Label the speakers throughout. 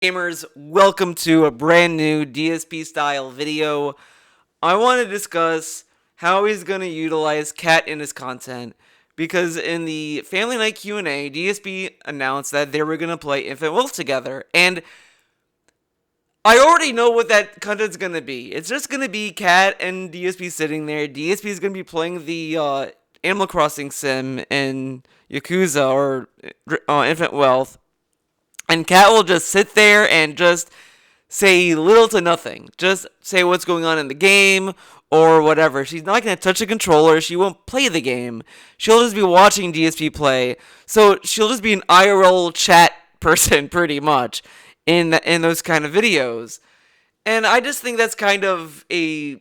Speaker 1: Gamers, welcome to a brand new DSP style video. I want to discuss how he's going to utilize Cat in his content because in the Family Night Q&A, DSP announced that they were going to play Infant Wolf together, and I already know what that content's going to be. It's just going to be Cat and DSP sitting there. DSP is going to be playing the Animal Crossing sim in Yakuza or Infant Wealth, and Cat will just sit there and just say little to nothing. Just say what's going on in the game or whatever. She's not going to touch a controller. She won't play the game. She'll just be watching DSP play. So she'll just be an IRL chat person pretty much in those kind of videos. And I just think that's kind of a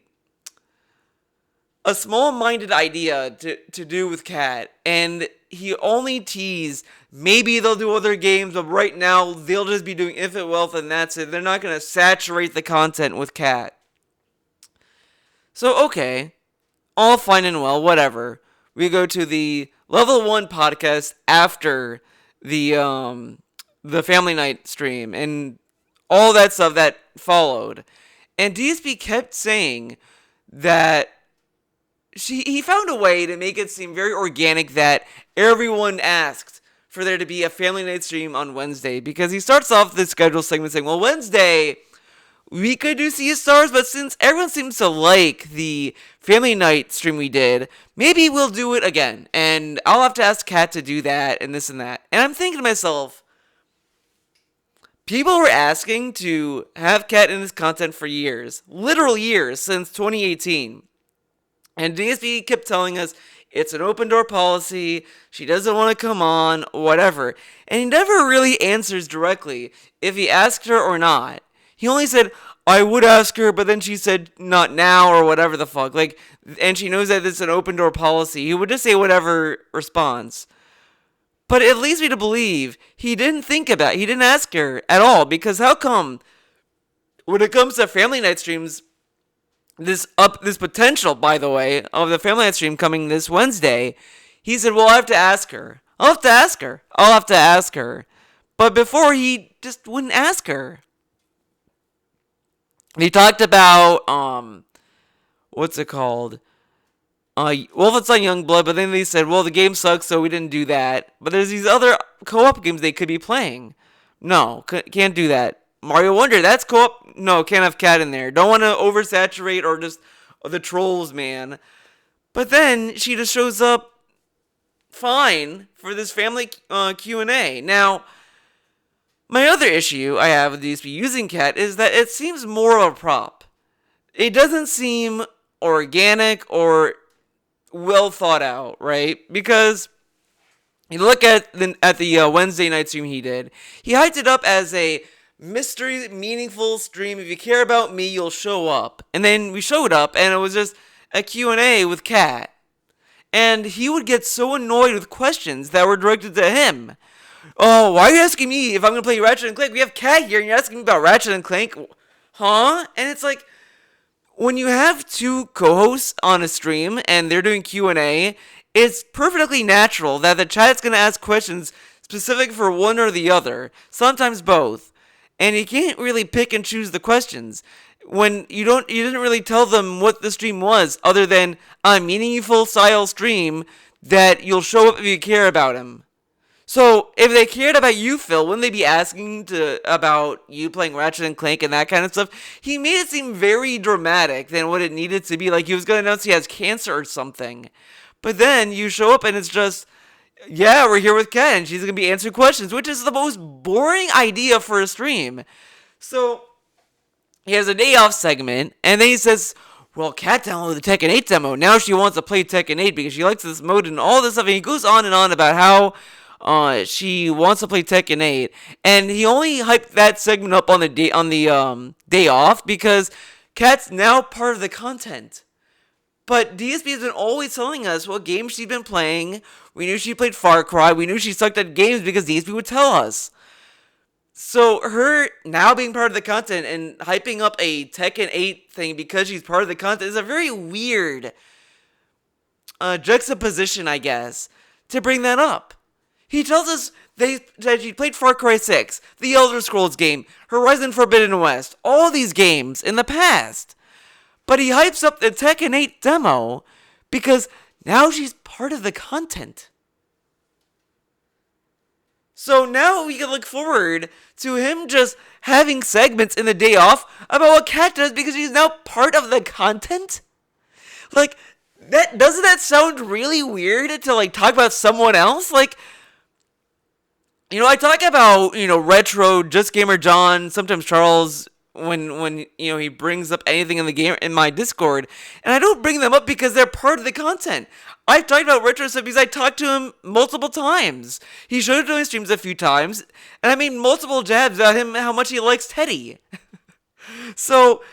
Speaker 1: small-minded idea to do with Cat, and he only teased maybe they'll do other games, but right now they'll just be doing Infant Wealth and that's it. They're not going to saturate the content with Cat. So, okay, all fine and well, whatever. We go to the Level 1 podcast after the Family Night stream and all that stuff that followed. And DSP kept saying that he found a way to make it seem very organic that everyone asked for there to be a Family Night stream on Wednesday, because he starts off the schedule segment saying, well, Wednesday we could do Sea of Stars, but since everyone seems to like the Family Night stream we did, maybe we'll do it again, and I'll have to ask Kat to do that and this and that. And I'm thinking to myself, people were asking to have Kat in this content for years, literal years, since 2018. And DSP kept telling us it's an open door policy, she doesn't want to come on, whatever. And he never really answers directly if he asked her or not. He only said, I would ask her, but then she said, not now, or whatever the fuck. Like, and she knows that it's an open door policy. He would just say whatever response. But it leads me to believe he didn't he didn't ask her at all, because how come when it comes to Family Night streams, this potential, by the way, of the Family Night stream coming this Wednesday, he said, well, I have to ask her. I'll have to ask her. I'll have to ask her. But before, he just wouldn't ask her. He talked about, what's it called? Wolfenstein Youngblood, but then they said, well, the game sucks, so we didn't do that. But there's these other co-op games they could be playing. No, can't do that. Mario Wonder, that's co-op. No, can't have Cat in there. Don't want to oversaturate or just the trolls, man. But then she just shows up fine for this family Q&A. Now, my other issue I have with DSP using Cat is that it seems more of a prop. It doesn't seem organic or well thought out, right? Because you look at the Wednesday night stream he did. He hyped it up as a mystery, meaningful stream. If you care about me, you'll show up. And then we showed up, and it was just a Q&A with Kat. And he would get so annoyed with questions that were directed to him. Oh, why are you asking me if I'm going to play Ratchet and Clank? We have Kat here, and you're asking me about Ratchet and Clank? Huh? And it's like, when you have two co-hosts on a stream and they're doing Q&A, it's perfectly natural that the chat's going to ask questions specific for one or the other, sometimes both. And you can't really pick and choose the questions when you didn't really tell them what the stream was, other than a meaningful style stream that you'll show up if you care about him. So if they cared about you, Phil, wouldn't they be asking about you playing Ratchet and Clank and that kind of stuff? He made it seem very dramatic than what it needed to be, like he was going to announce he has cancer or something. But then you show up and it's just, yeah, we're here with Kat and she's going to be answering questions, which is the most boring idea for a stream. So he has a day off segment, and then he says, well, Kat downloaded the Tekken 8 demo. Now she wants to play Tekken 8 because she likes this mode and all this stuff. And he goes on and on about how she wants to play Tekken 8, and he only hyped that segment up on the day off because Kat's now part of the content. But DSP has been always telling us what games she's been playing. We knew she played Far Cry. We knew she sucked at games because DSP would tell us. So her now being part of the content and hyping up a Tekken 8 thing because she's part of the content is a very weird juxtaposition, I guess, to bring that up. He tells us that she played Far Cry 6, the Elder Scrolls game, Horizon Forbidden West, all these games in the past. But he hypes up the Tekken 8 demo because now she's part of the content. So now we can look forward to him just having segments in the day off about what Kat does because she's now part of the content? Like, doesn't that sound really weird to, like, talk about someone else? Like, I talk about, Retro, Just Gamer John, sometimes Charles, when he brings up anything in the game in my Discord, and I don't bring them up because they're part of the content. I've talked about Retro stuff because I talked to him multiple times. He showed up to my streams a few times, and I made multiple jabs at him how much he likes Teddy. So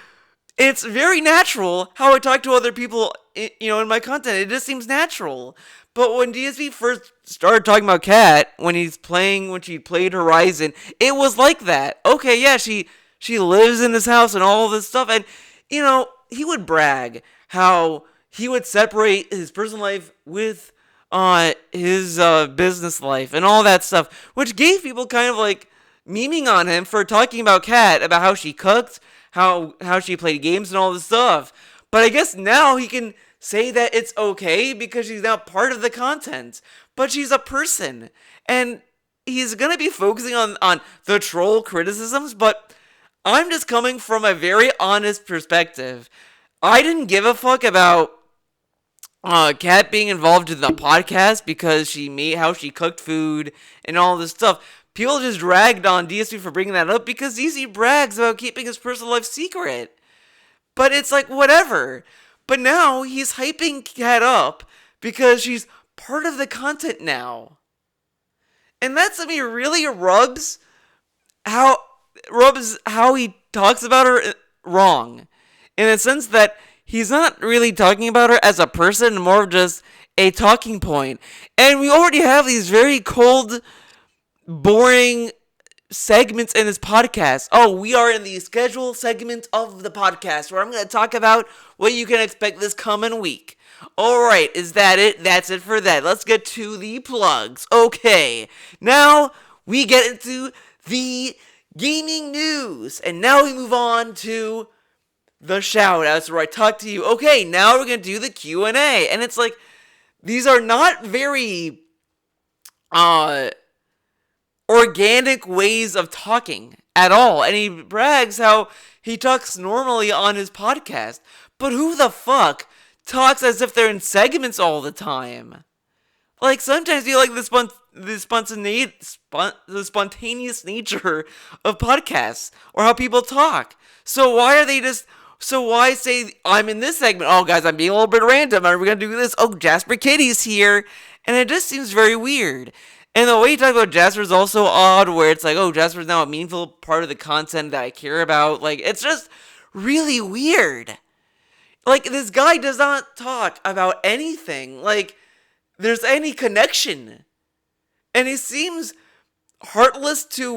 Speaker 1: it's very natural how I talk to other people, in my content. It just seems natural. But when DSP first started talking about Kat, when she played Horizon, it was like that. Okay, yeah, she lives in this house and all this stuff, and he would brag how he would separate his personal life with his business life and all that stuff, which gave people kind of like memeing on him for talking about Kat, about how she cooked, how she played games and all this stuff. But I guess now he can say that it's okay because she's now part of the content. But she's a person, and he's gonna be focusing on the troll criticisms, but I'm just coming from a very honest perspective. I didn't give a fuck about Kat being involved in the podcast because how she cooked food and all this stuff. People just dragged on DSP for bringing that up because DSP brags about keeping his personal life secret. But it's like, whatever. But now he's hyping Kat up because she's part of the content now. And that to me really rubs how he talks about her wrong. In the sense that he's not really talking about her as a person, more of just a talking point. And we already have these very cold, boring segments in this podcast. Oh, we are in the scheduled segment of the podcast where I'm going to talk about what you can expect this coming week. Alright, is that it? That's it for that. Let's get to the plugs. Okay, now we get into the gaming news. And now we move on to the shout-outs where I talk to you. Okay, now we're going to do the Q&A. And it's like, these are not very organic ways of talking at all. And he brags how he talks normally on his podcast. But who the fuck talks as if they're in segments all the time? Like, sometimes you like the spontaneous nature of podcasts or how people talk. So why say, I'm in this segment? Oh, guys, I'm being a little bit random. Are we going to do this? Oh, Jasper Kitty's here. And it just seems very weird. And the way you talk about Jasper is also odd, where it's like, oh, Jasper's now a meaningful part of the content that I care about. Like, it's just really weird. Like, this guy does not talk about anything. Like, there's any connection. And he seems heartless to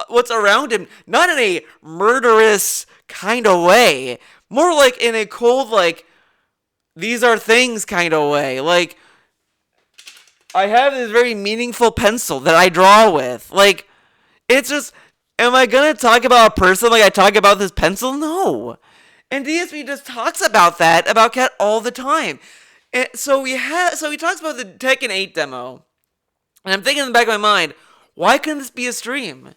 Speaker 1: what's around him. Not in a murderous kind of way. More like in a cold, like, these are things kind of way. Like, I have this very meaningful pencil that I draw with. Like, it's just, am I gonna talk about a person like I talk about this pencil? No. And DSP just talks about Kat all the time. And so he talks about the Tekken 8 demo. And I'm thinking in the back of my mind, why couldn't this be a stream?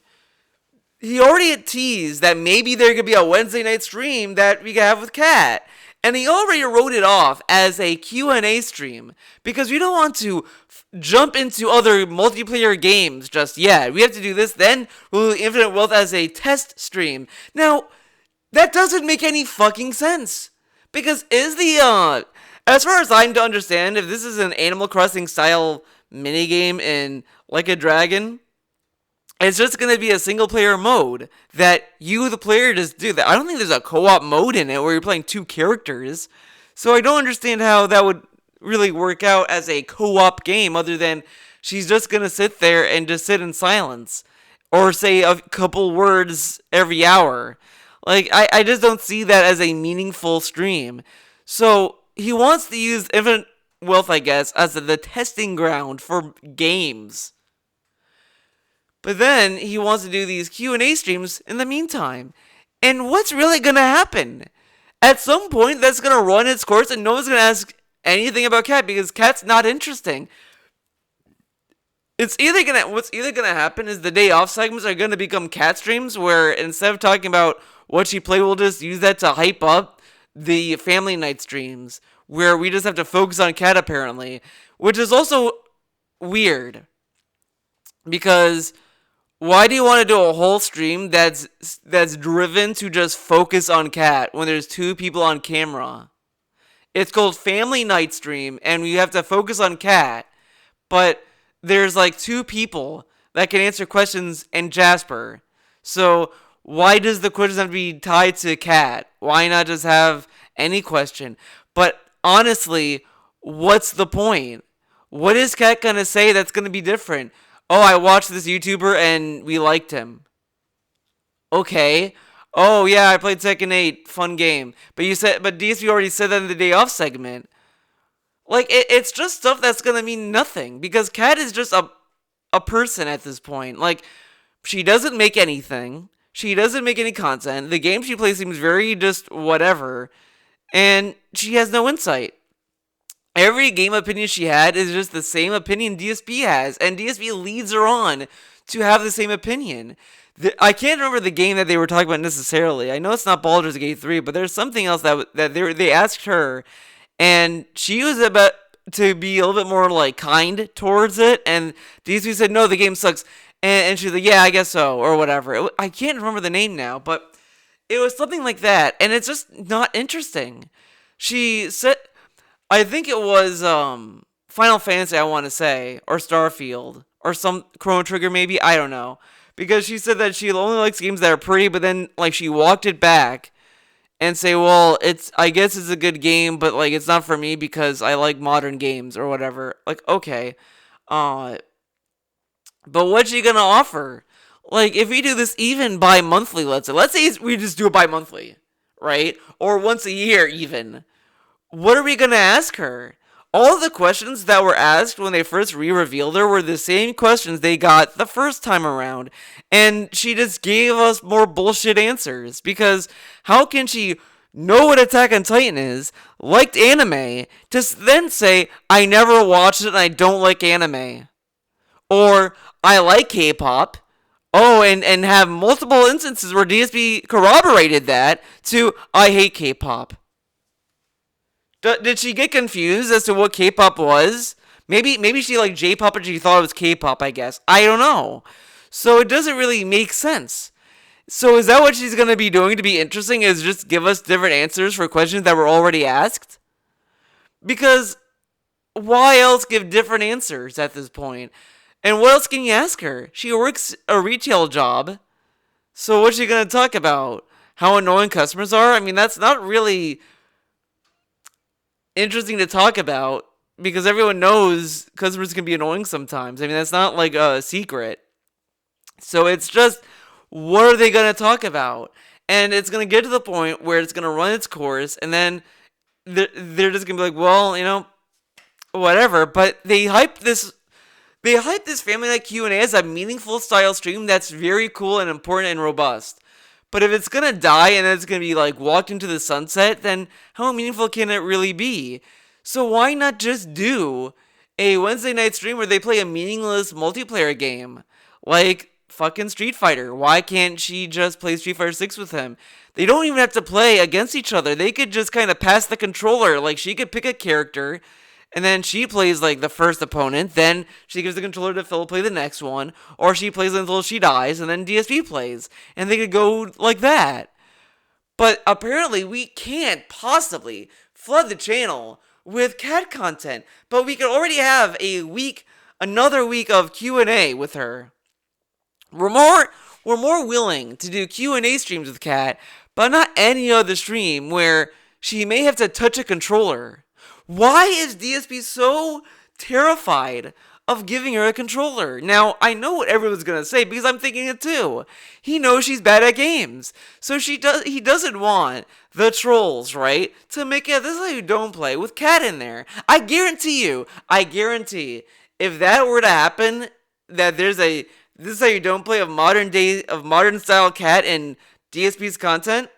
Speaker 1: He already had teased that maybe there could be a Wednesday night stream that we could have with Kat. And he already wrote it off as a Q&A stream. Because we don't want to jump into other multiplayer games just yet. We have to do this, then we'll do Infinite Wealth as a test stream. Now, that doesn't make any fucking sense. Because as far as I'm to understand, if this is an Animal Crossing style minigame in Like a Dragon, it's just going to be a single player mode that you, the player, just do that. I don't think there's a co-op mode in it where you're playing two characters. So I don't understand how that would really work out as a co-op game other than she's just going to sit there and just sit in silence. Or say a couple words every hour. Like, I just don't see that as a meaningful stream. So he wants to use Infinite Wealth, I guess, as the testing ground for games. But then he wants to do these Q&A streams in the meantime. And what's really going to happen? At some point, that's going to run its course and no one's going to ask anything about Cat because Cat's not interesting. What's either gonna happen is the day off segments are gonna become Cat streams where instead of talking about what she played, we'll just use that to hype up the family night streams where we just have to focus on Cat apparently, which is also weird because why do you want to do a whole stream that's driven to just focus on Cat when there's two people on camera? It's called Family Night Stream, and we have to focus on Cat, but there's like two people that can answer questions and Jasper. So why does the questions have to be tied to Cat? Why not just have any question? But honestly, what's the point? What is Cat gonna say that's gonna be different? Oh, I watched this YouTuber and we liked him. Okay. Oh yeah, I played Tekken 8, fun game. But DSP already said that in the day off segment. Like, it's just stuff that's gonna mean nothing because Kat is just a person at this point. Like, she doesn't make anything. She doesn't make any content. The game she plays seems very just whatever. And she has no insight. Every game opinion she had is just the same opinion DSP has. And DSP leads her on to have the same opinion. I can't remember the game that they were talking about necessarily. I know it's not Baldur's Gate 3, but there's something else that they asked her. And she was about to be a little bit more like kind towards it, and DSP said, "No, the game sucks." And she's like, "Yeah, I guess so," or whatever. I can't remember the name now, but it was something like that, and it's just not interesting. She said, I think it was Final Fantasy, I want to say, or Starfield, or some Chrono Trigger, maybe. I don't know, because she said that she only likes games that are pretty, but then like she walked it back and say, well, I guess it's a good game, but like it's not for me because I like modern games or whatever. Like, okay. But what's she gonna offer? Like, if we do this even bi-monthly, let's say we just do it bi-monthly, right? Or once a year even. What are we gonna ask her? All the questions that were asked when they first re-revealed her were the same questions they got the first time around. And she just gave us more bullshit answers. Because how can she know what Attack on Titan is, liked anime, to then say, I never watched it and I don't like anime? Or, I like K-pop. Oh, and have multiple instances where DSP corroborated that to, I hate K-pop. Did she get confused as to what K-pop was? Maybe she liked J-pop and she thought it was K-pop, I guess. I don't know. So it doesn't really make sense. So is that what she's going to be doing to be interesting, is just give us different answers for questions that were already asked? Because why else give different answers at this point? And what else can you ask her? She works a retail job. So what's she going to talk about? How annoying customers are? I mean, that's not really interesting to talk about because everyone knows customers can be annoying sometimes. I mean, that's not like a secret. So it's just, what are they going to talk about? And it's going to get to the point where it's going to run its course, and then they're just going to be like, well, whatever. But they hyped this Family Night Q&A as a meaningful style stream that's very cool and important and robust. But if it's going to die and it's going to be like walked into the sunset, then how meaningful can it really be? So why not just do a Wednesday night stream where they play a meaningless multiplayer game? Like fucking Street Fighter. Why can't she just play Street Fighter 6 with him? They don't even have to play against each other. They could just kind of pass the controller. Like, she could pick a character, and then she plays like the first opponent, then she gives the controller to Phil to play the next one, or she plays until she dies, and then DSP plays. And they could go like that. But apparently we can't possibly flood the channel with cat content. But we could already have another week of Q&A with her. We're more willing to do Q&A streams with Cat, but not any other stream where she may have to touch a controller. Why is DSP so terrified of giving her a controller? Now, I know what everyone's going to say because I'm thinking it too. He knows she's bad at games. So he doesn't want the trolls, right, to make it, this is how you don't play with Cat in there. I guarantee if that were to happen, that there's This is how you don't play of modern style cat in DSP's content.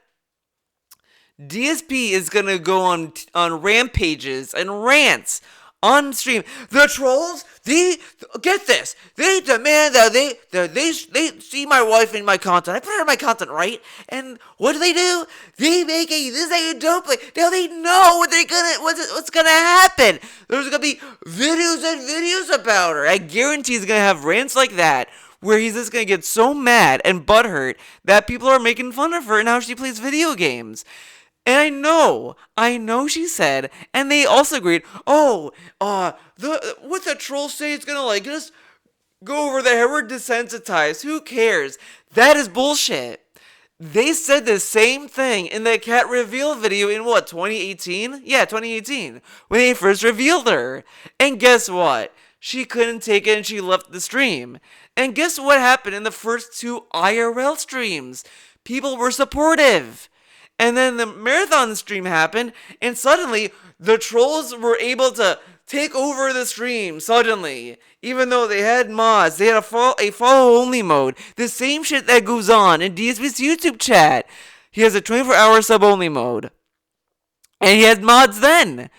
Speaker 1: DSP is gonna go on rampages and rants on stream. The trolls, they get this. They demand that they see my wife in my content. I put her in my content, right? And what do? They make this how you don't play. Now they know what's gonna happen. There's gonna be videos and videos about her. I guarantee he's gonna have rants like that, where he's just gonna get so mad and butthurt that people are making fun of her and how she plays video games. And I know she said, and they also agreed, what the trolls say it's gonna just go over the head, we're desensitized, who cares? That is bullshit. They said the same thing in the cat reveal video in 2018? Yeah, 2018, when they first revealed her. And guess what? She couldn't take it and she left the stream. And guess what happened in the first 2 IRL streams? People were supportive. And then the marathon stream happened, and suddenly the trolls were able to take over the stream suddenly. Even though they had mods, they had a follow-only mode. The same shit that goes on in DSP's YouTube chat. He has a 24-hour sub-only mode. And he had mods then.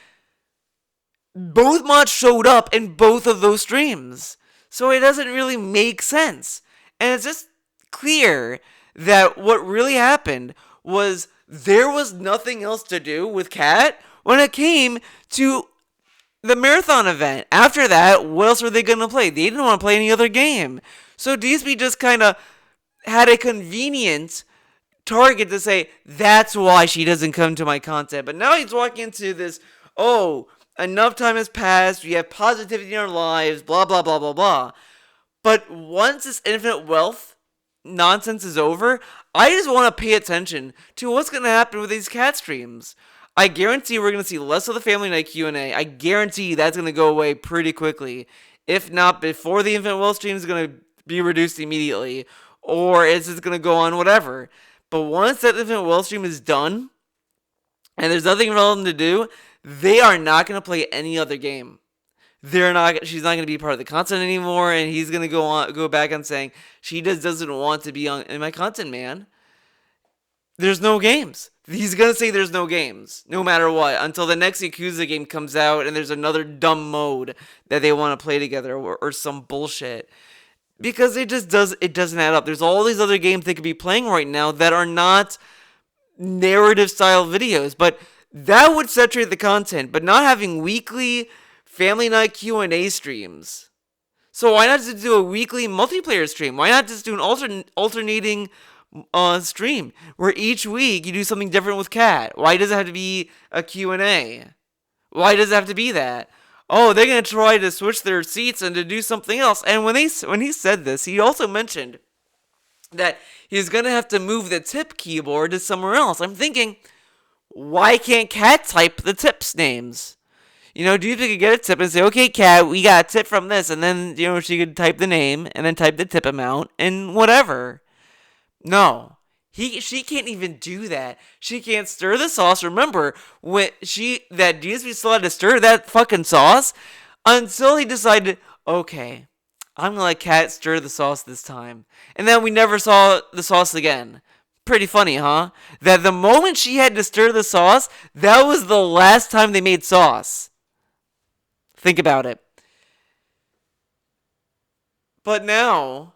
Speaker 1: Both mods showed up in both of those streams. So it doesn't really make sense. And it's just clear that what really happened was there was nothing else to do with Cat when it came to the marathon event. After that, what else were they going to play? They didn't want to play any other game. So DSP just kind of had a convenient target to say, that's why she doesn't come to my content. But now he's walking into this, enough time has passed, we have positivity in our lives, blah, blah, blah, blah, blah. But once this infinite wealth nonsense is over, I just want to pay attention to what's going to happen with these cat streams. I guarantee we're going to see less of the Family Night Q&A. I guarantee that's going to go away pretty quickly. If not before the Infinite Wealth stream is going to be reduced immediately. Or it's just going to go on, whatever. But once that Infinite Wealth stream is done, and there's nothing relevant to do, they are not going to play any other game. She's not going to be part of the content anymore, and he's going to go back on saying she just doesn't want to be in my content, man. There's no games. He's going to say there's no games, no matter what, until the next Yakuza game comes out and there's another dumb mode that they want to play together or some bullshit. Because it doesn't add up. There's all these other games they could be playing right now that are not narrative style videos, but that would saturate the content, but not having weekly Family Night Q&A streams. So why not just do a weekly multiplayer stream? Why not just do an alternating stream where each week you do something different with Cat? Why does it have to be a Q&A? Why does it have to be that? Oh, they're going to try to switch their seats and to do something else. And when he said this, he also mentioned that he's going to have to move the tip keyboard to somewhere else. I'm thinking, why can't Cat type the tips names? Do you think you could get a tip and say, okay, Cat, we got a tip from this, and then, she could type the name, and then type the tip amount, and whatever. No. She can't even do that. She can't stir the sauce. Remember, that DSP still had to stir that fucking sauce, until he decided, okay, I'm gonna let Cat stir the sauce this time. And then we never saw the sauce again. Pretty funny, huh? That the moment she had to stir the sauce, that was the last time they made sauce. Think about it. But now,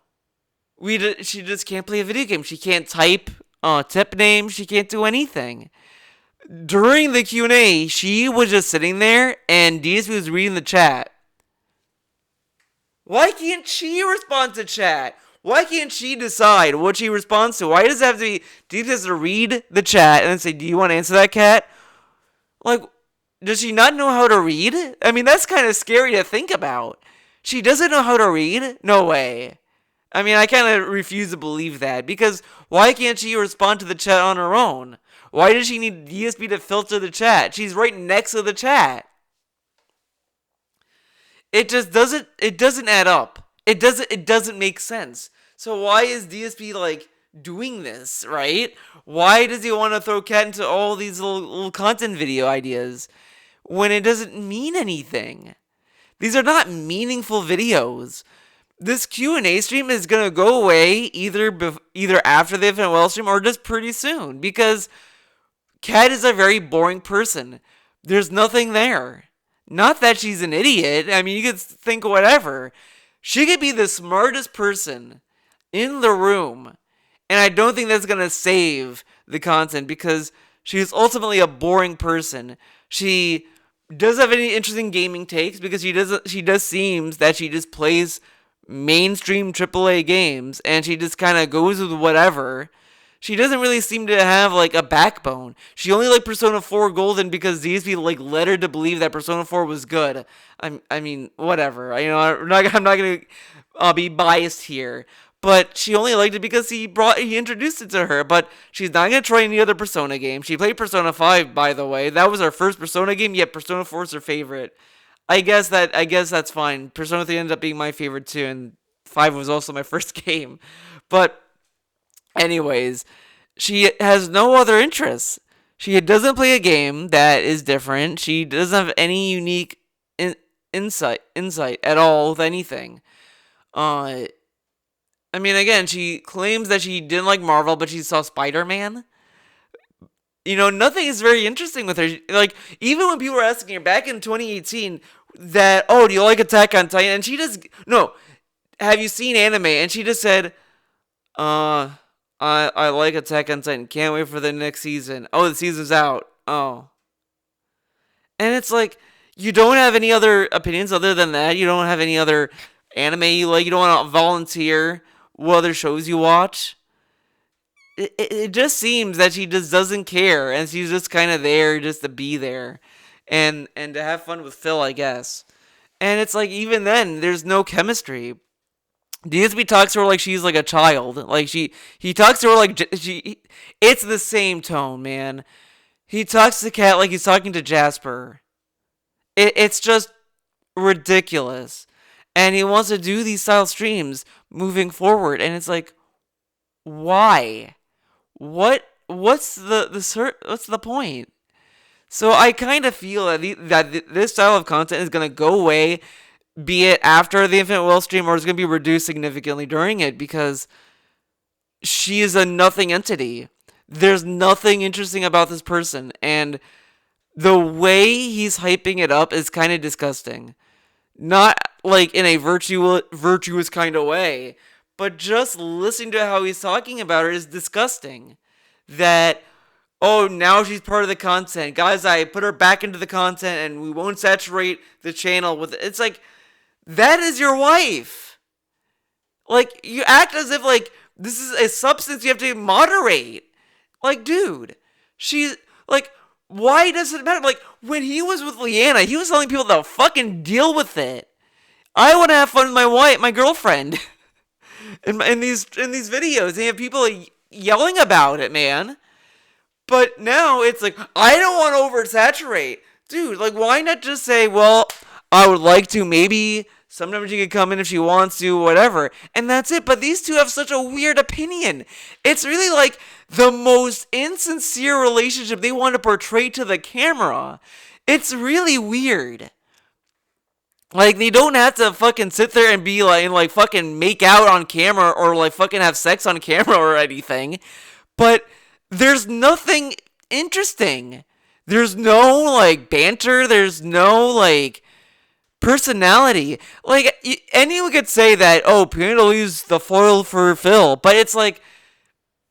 Speaker 1: she just can't play a video game. She can't type tip names. She can't do anything. During the Q&A, she was just sitting there, and DSP was reading the chat. Why can't she respond to chat? Why can't she decide what she responds to? Why does it have to be, DSP has to read the chat and then say, do you want to answer that, Cat? Does she not know how to read? I mean, that's kind of scary to think about. She doesn't know how to read? No way. I mean, I kind of refuse to believe that. Because why can't she respond to the chat on her own? Why does she need DSP to filter the chat? She's right next to the chat. It just doesn't add up. It doesn't make sense. So why is DSP doing this, right? Why does he want to throw Cat into all these little content video ideas when it doesn't mean anything? These are not meaningful videos. this Q&A stream is gonna go away either after the Infinite Well stream or just pretty soon, because Kat is a very boring person. There's nothing there. Not that she's an idiot. I mean, you could think whatever. She could be the smartest person in the room, and I don't think that's gonna save the content because she's ultimately a boring person. She doesn't have any interesting gaming takes because she does seems that she just plays mainstream AAA games and she just kind of goes with whatever. She doesn't really seem to have like a backbone. She only liked Persona 4 Golden because DSP like led her to believe that Persona 4 was good. I mean, whatever. I'm not gonna be biased here. But she only liked it because he introduced it to her. But she's not gonna try any other Persona game. She played Persona 5, by the way. That was her first Persona game. Yet Persona 4 is her favorite. I guess that's fine. Persona 3 ended up being my favorite too, and 5 was also my first game. But anyways, she has no other interests. She doesn't play a game that is different. She doesn't have any unique insight at all with anything. Uh, I mean, again, she claims that she didn't like Marvel, but she saw Spider-Man. Nothing is very interesting with her. Like, even when people were asking her back in 2018 that, oh, do you like Attack on Titan? And she just, no, have you seen anime? And she just said, I like Attack on Titan. Can't wait for the next season. Oh, the season's out. Oh. And it's like, you don't have any other opinions other than that. You don't have any other anime you like. You don't want to volunteer what other shows you watch. It just seems that she just doesn't care. And she's just kind of there just to be there. And to have fun with Phil, I guess. And it's like, even then, there's no chemistry. DSP talks to her like she's like a child. Like he talks to her like it's the same tone, man. He talks to Kat like he's talking to Jasper. It's just ridiculous. And he wants to do these style streams moving forward, and it's like, why? What's the point? So I kind of feel that this style of content is gonna go away, be it after the Infinite Well stream or it's going to be reduced significantly during it, because she is a nothing entity. There's nothing interesting about this person, and the way he's hyping it up is kind of disgusting. Not like in a virtuous kind of way, but just listening to how he's talking about her is disgusting. That, oh, now she's part of the content. Guys, I put her back into the content and we won't saturate the channel with it. It's like, that is your wife. Like, you act as if, like, this is a substance you have to moderate. Like, dude, she's, like, why does it matter? Like, when he was with Leanna, he was telling people to fucking deal with it. I want to have fun with my wife, my girlfriend, in these videos. They have people yelling about it, man. But now it's like, I don't want to oversaturate. Dude, like, why not just say, well, I would like to, maybe sometimes she could come in if she wants to, whatever. And that's it. But these two have such a weird opinion. It's really like the most insincere relationship they want to portray to the camera. It's really weird. Like, they don't have to fucking sit there and be like, and like fucking make out on camera or like fucking have sex on camera or anything. But there's nothing interesting. There's no like banter. There's no like personality. Like, anyone could say that, oh, Panda Lee's the foil for Phil, but it's like,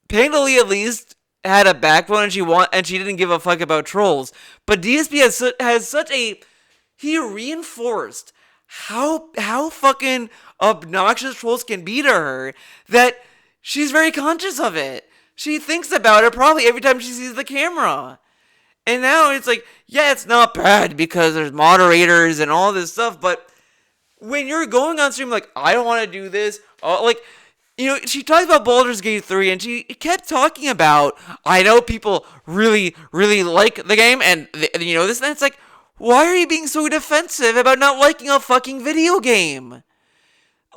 Speaker 1: Panda Lee at least had a backbone and she didn't give a fuck about trolls. But DSP has such a, he reinforced how fucking obnoxious trolls can be to her that she's very conscious of it. She thinks about it probably every time she sees the camera. And now it's like, yeah, it's not bad because there's moderators and all this stuff, but when you're going on stream like, I don't want to do this, like, she talked about Baldur's Gate 3, and she kept talking about, I know people really, really like the game, and, this, and it's like, why are you being so defensive about not liking a fucking video game?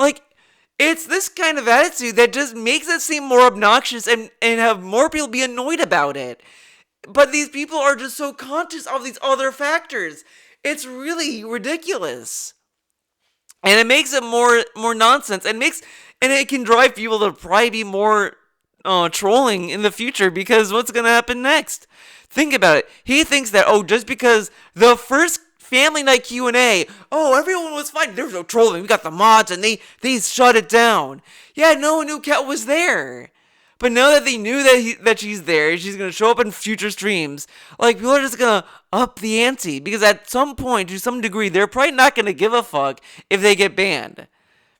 Speaker 1: Like, it's this kind of attitude that just makes it seem more obnoxious and have more people be annoyed about it. But these people are just so conscious of these other factors. It's really ridiculous. and it makes it more nonsense, and it can drive people to probably be more trolling in the future, because what's gonna happen next? Think about it. He thinks that, oh, just because the first Family Night Q&A, oh, everyone was fine. There was no trolling. We got the mods, and they shut it down. Yeah, no one knew Kat was there. But now that they knew that she's there, she's gonna show up in future streams. Like, people are just gonna up the ante, because at some point, to some degree, they're probably not gonna give a fuck if they get banned.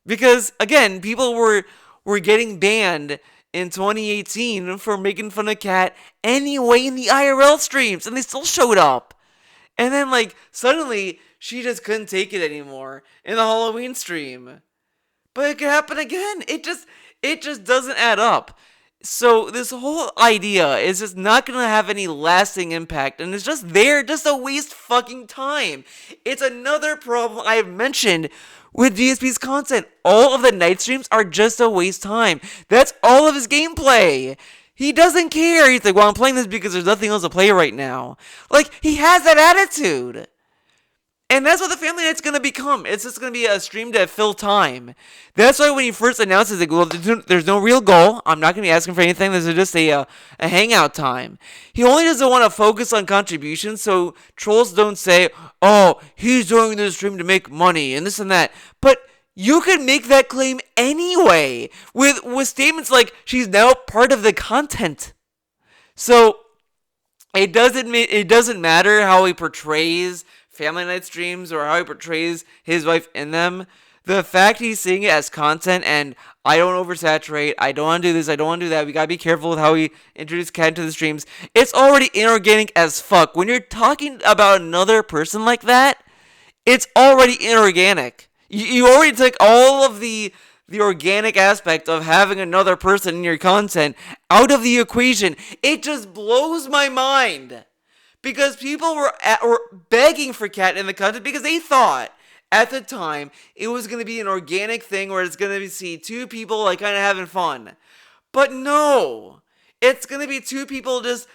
Speaker 1: Because again, people were getting banned in 2018 for making fun of Kat anyway in the IRL streams, and they still showed up. And then, like, suddenly she just couldn't take it anymore in the Halloween stream. But it could happen again. It just doesn't add up. So this whole idea is just not gonna have any lasting impact, and it's just there, just a waste fucking time. It's another problem I've mentioned with DSP's content. All of the night streams are just a waste time. That's all of his gameplay. He doesn't care. He's like, well, I'm playing this because there's nothing else to play right now. Like, he has that attitude. And that's what the Family Night's gonna become. It's just gonna be a stream to fill time. That's why when he first announced it, like, well, there's no real goal. I'm not gonna be asking for anything. This is just a hangout time. He only doesn't want to focus on contributions, so trolls don't say, oh, he's doing this stream to make money and this and that. But you could make that claim anyway with statements like, she's now part of the content. So it doesn't matter how he portrays Family Night streams or how he portrays his wife in them. The fact he's seeing it as content, and I don't oversaturate, I don't want to do this, I don't want to do that, we gotta be careful with how we introduce Kat into the streams, it's already inorganic as fuck. When you're talking about another person like that, it's already inorganic. You already took all of the organic aspect of having another person in your content out of the equation. It just blows my mind. Because people were begging for Kat in the content, because they thought at the time it was going to be an organic thing where it's going to see two people like kind of having fun. But no, it's going to be two people just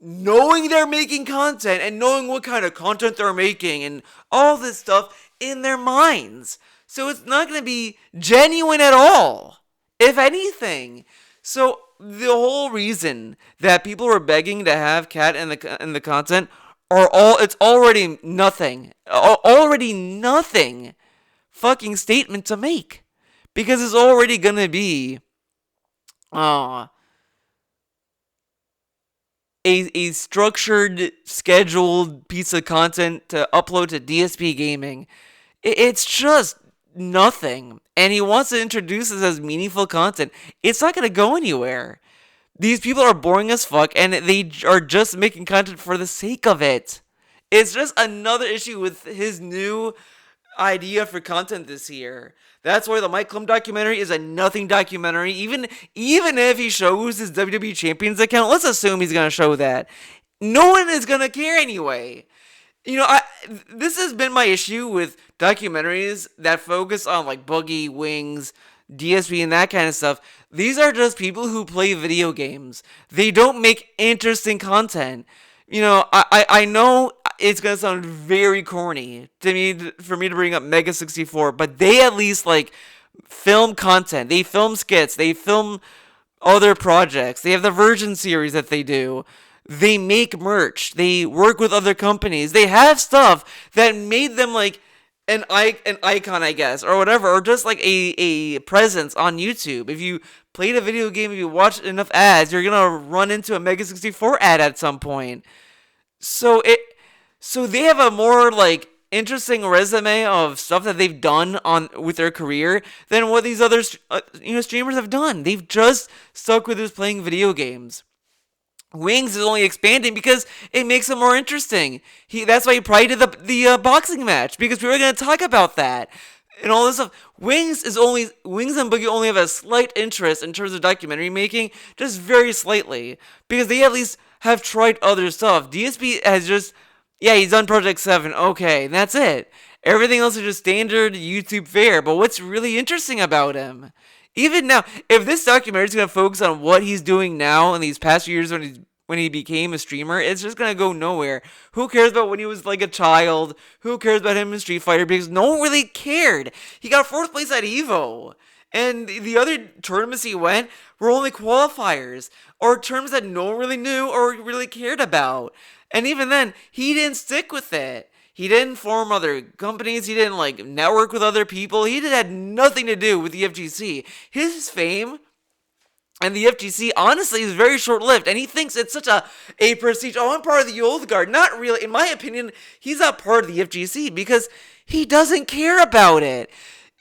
Speaker 1: knowing they're making content and knowing what kind of content they're making and all this stuff in their minds. So it's not going to be genuine at all, if anything. So the whole reason that people were begging to have Kat in the content it's already nothing fucking statement to make, because it's already gonna be a structured, scheduled piece of content to upload to DSP Gaming. It's just nothing. And he wants to introduce this as meaningful content. It's not going to go anywhere. These people are boring as fuck, and they are just making content for the sake of it. It's just another issue with his new idea for content this year. That's why the Mike Klum documentary is a nothing documentary. Even if he shows his WWE Champions account, let's assume he's going to show that. No one is going to care anyway. You know, this has been my issue with documentaries that focus on like Boogie, Wings, DSP, and that kind of stuff. These are just people who play video games. They don't make interesting content. You know, I know it's gonna sound very corny for me to bring up Mega 64, but they at least like film content. They film skits. They film other projects. They have the Virgin series that they do. They make merch. They work with other companies. They have stuff that made them like an icon, I guess, or whatever, or just like a presence on YouTube. If you played a video game, if you watched enough ads, you're gonna run into a Mega 64 ad at some point. So they have a more like interesting resume of stuff that they've done with their career than what these other streamers have done. They've just stuck with just playing video games. Wings is only expanding because it makes him more interesting. That's why he probably did the boxing match, because we were going to talk about that and all this stuff. Wings and Boogie only have a slight interest in terms of documentary making, just very slightly, because they at least have tried other stuff. DSP has just, he's done Project 7, okay, and that's it. Everything else is just standard YouTube fare. But what's really interesting about him? Even now, if this documentary is going to focus on what he's doing now in these past few years when when he became a streamer, it's just gonna go nowhere. Who cares about when he was like a child? Who cares about him in Street Fighter? Because no one really cared. He got fourth place at Evo. And the other tournaments he went were only qualifiers, or terms that no one really knew or really cared about. And even then, he didn't stick with it. He didn't form other companies. He didn't like network with other people. He had nothing to do with the FGC. His fame and the FGC, honestly, is very short-lived. And he thinks it's such a prestige. Oh, I'm part of the old guard. Not really. In my opinion, he's not part of the FGC because he doesn't care about it.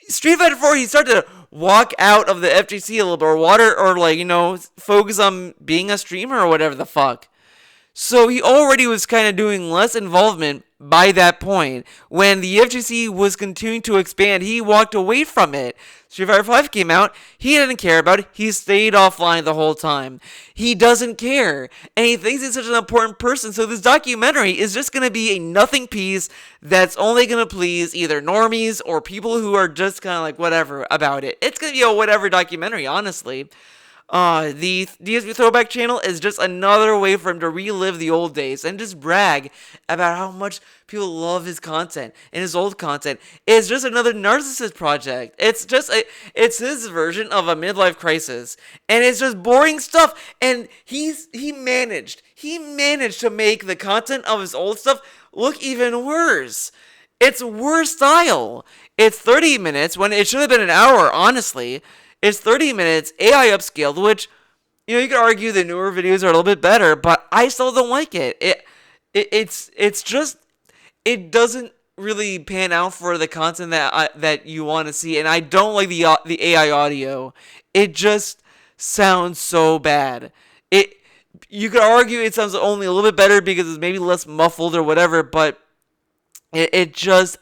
Speaker 1: Street Fighter 4, he started to walk out of the FGC a little bit, or like, focus on being a streamer or whatever the fuck. So he already was kind of doing less involvement by that point. When the FGC was continuing to expand, he walked away from it. Street Fighter 5 came out, he didn't care about it, he stayed offline the whole time. He doesn't care, and he thinks he's such an important person, so this documentary is just going to be a nothing piece that's only going to please either normies or people who are just kind of like whatever about it. It's going to be a whatever documentary, honestly. The DSP Throwback channel is just another way for him to relive the old days and just brag about how much people love his content and his old content. It's just another narcissist project. It's his version of a midlife crisis, and it's just boring stuff. And he managed to make the content of his old stuff look even worse. It's worse style. It's 30 minutes when it should have been an hour, honestly. It's 30 minutes, AI upscaled, which, you could argue the newer videos are a little bit better, but I still don't like it. It's just, it doesn't really pan out for the content that you want to see, and I don't like the AI audio. It just sounds so bad. You could argue it sounds only a little bit better because it's maybe less muffled or whatever, but it just,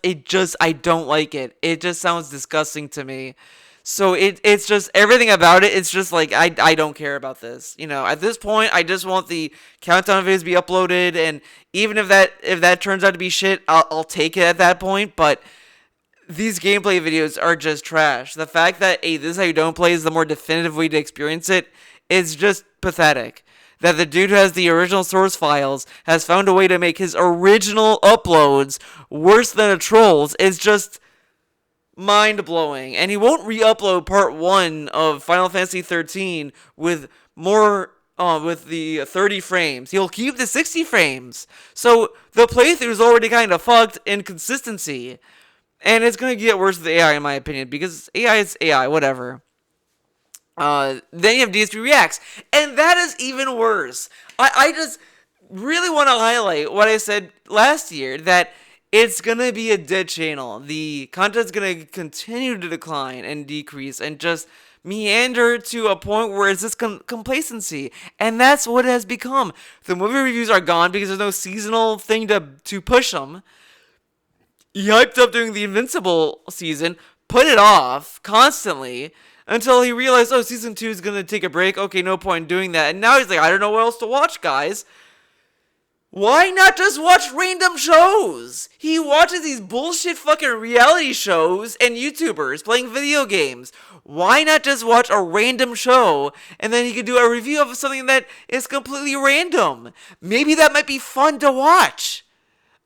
Speaker 1: I don't like it. It just sounds disgusting to me. So it's just everything about it. It's just like I don't care about this. At this point, I just want the countdown videos to be uploaded, and even if that turns out to be shit, I'll take it at that point. But these gameplay videos are just trash. The fact that this is how you don't play is the more definitive way to experience it is just pathetic. That the dude who has the original source files has found a way to make his original uploads worse than a troll's is just mind-blowing. And he won't re-upload part 1 of Final Fantasy 13 with more with the 30 frames. He'll keep the 60 frames. So the playthrough is already kind of fucked in consistency. And it's going to get worse with the AI, in my opinion, because AI is AI, whatever. Then you have DSP Reacts, and that is even worse. I just really want to highlight what I said last year, that it's going to be a dead channel. The content's going to continue to decline and decrease and just meander to a point where it's just complacency. And that's what it has become. The movie reviews are gone because there's no seasonal thing to push them. He hyped up during the Invincible season, put it off constantly until he realized, season 2 is going to take a break. Okay, no point in doing that. And now he's like, I don't know what else to watch, guys. Why not just watch random shows? He watches these bullshit fucking reality shows and YouTubers playing video games. Why not just watch a random show and then he could do a review of something that is completely random? Maybe that might be fun to watch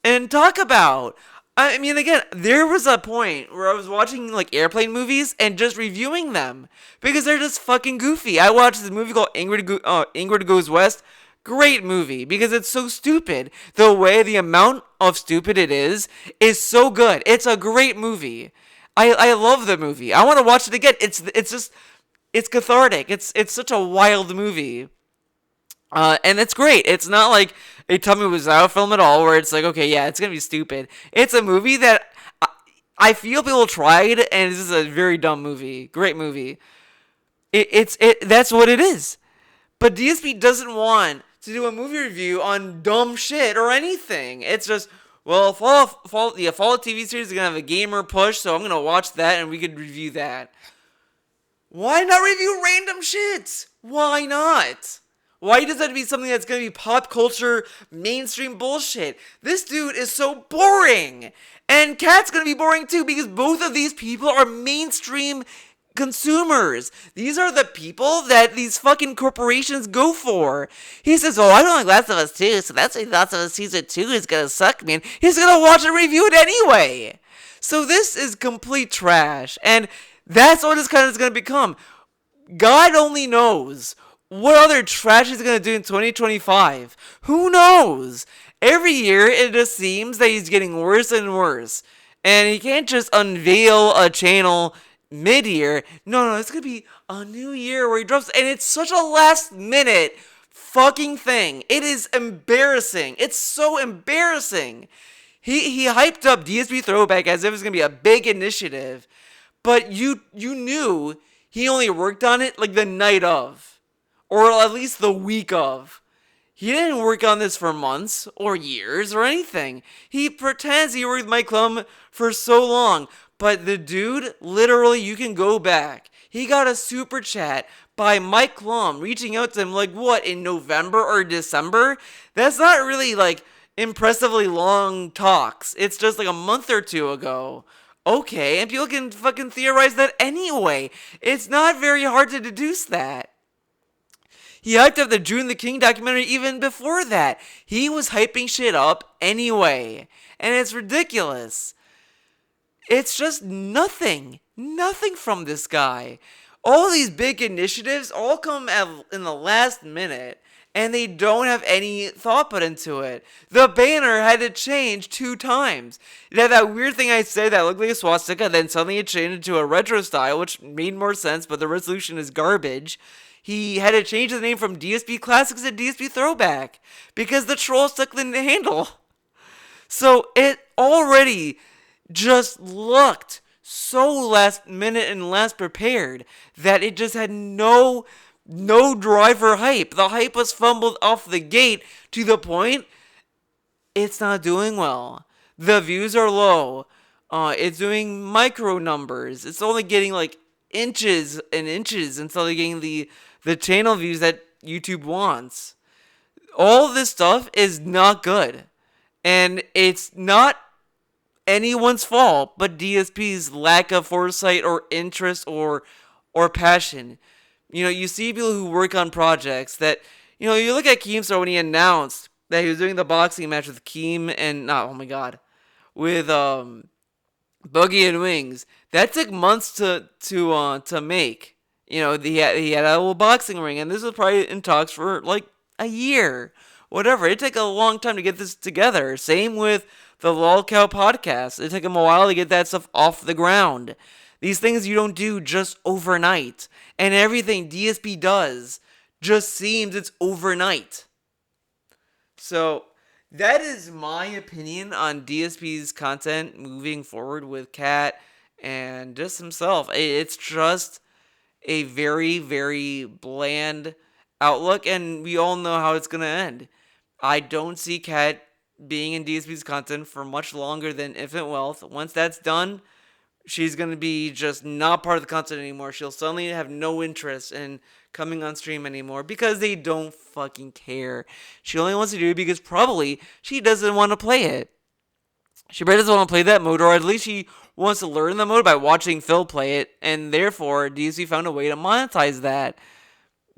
Speaker 1: and talk about. I mean, again, there was a point where I was watching like airplane movies and just reviewing them because they're just fucking goofy. I watched this movie called Ingrid Goes West. Great movie because it's so stupid. The amount of stupid it is so good. It's a great movie. I love the movie. I want to watch it again. It's cathartic. It's such a wild movie. And it's great. It's not like a Tommy Wiseau film at all where it's like, okay, yeah, it's going to be stupid. It's a movie that I feel people tried and this is a very dumb movie. Great movie. That's what it is. But DSP doesn't want to do a movie review on dumb shit or anything. It's just, well, Fall TV series is going to have a gamer push, so I'm going to watch that and we could review that. Why not review random shit? Why not? Why does that have to be something that's going to be pop culture, mainstream bullshit? This dude is so boring. And Cat's going to be boring too because both of these people are mainstream consumers. These are the people that these fucking corporations go for. He says, oh, I don't like Last of Us 2, so that's why Last of Us Season 2 is gonna suck, man. He's gonna watch and review it anyway. So this is complete trash, and that's what this kind of is gonna become. God only knows what other trash he's gonna do in 2025. Who knows? Every year, it just seems that he's getting worse and worse. And he can't just unveil a channel mid-year. No, it's gonna be a new year where he drops, and it's such a last-minute fucking thing. It is embarrassing. It's so embarrassing. He hyped up DSP Throwback as if it was gonna be a big initiative, but you knew he only worked on it like the night of, or at least the week of. He didn't work on this for months or years or anything. He pretends he worked with Mike Klum for so long, but the dude, literally, you can go back. He got a super chat by Mike Klum reaching out to him like, what, in November or December? That's not really like impressively long talks. It's just like a month or two ago. Okay, and people can fucking theorize that anyway. It's not very hard to deduce that. He hyped up the June the King documentary even before that. He was hyping shit up anyway. And it's ridiculous. It's just nothing. Nothing from this guy. All these big initiatives all come in the last minute. And they don't have any thought put into it. The banner had to change 2 times. It had that weird thing I said that looked like a swastika, then suddenly it changed into a retro style, which made more sense, but the resolution is garbage. He had to change the name from DSP Classics to DSP Throwback because the trolls took the handle. So it already just looked so last minute and last prepared that it just had no driver hype. The hype was fumbled off the gate to the point it's not doing well. The views are low. It's doing micro numbers. It's only getting like inches and inches until they're getting the channel views that YouTube wants. All this stuff is not good. And it's not anyone's fault but DSP's lack of foresight or interest or passion. You know, you see people who work on projects that, you know, you look at Keemstar when he announced that he was doing the boxing match with Keem and, with Boogie and Wings. That took months to make. You know, he had a little boxing ring, and this was probably in talks for like a year. Whatever. It took a long time to get this together. Same with the Lolcow podcast. It took him a while to get that stuff off the ground. These things you don't do just overnight. And everything DSP does just seems it's overnight. So that is my opinion on DSP's content moving forward with Cat and just himself. It's just a very, very bland outlook, and we all know how it's going to end. I don't see Cat being in DSP's content for much longer than Infinite Wealth. Once that's done, she's going to be just not part of the content anymore. She'll suddenly have no interest in coming on stream anymore because they don't fucking care. She only wants to do it because probably she doesn't want to play it. She probably doesn't want to play that mode, or at least she wants to learn the mode by watching Phil play it, and therefore DSP found a way to monetize that.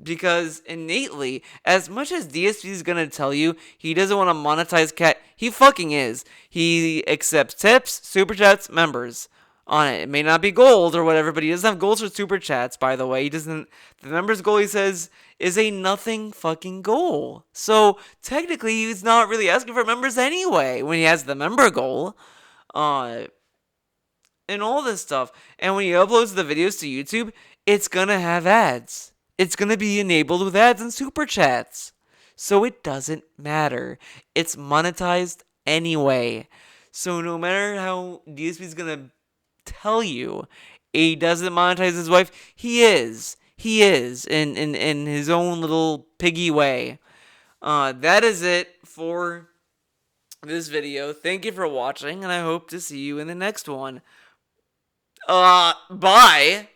Speaker 1: Because innately, as much as DSP is going to tell you he doesn't want to monetize Cat, he fucking is. He accepts tips, super chats, members on it. It may not be gold or whatever, but he doesn't have goals for super chats, by the way. He doesn't. The members goal, he says, is a nothing fucking goal. So technically, he's not really asking for members anyway when he has the member goal. And all this stuff. And when he uploads the videos to YouTube, it's gonna have ads. It's gonna be enabled with ads and super chats. So it doesn't matter. It's monetized anyway. So no matter how DSP is gonna tell you he doesn't monetize his wife, he is in his own little piggy way. That is it for this video. Thank you for watching, and I hope to see you in the next one. Bye.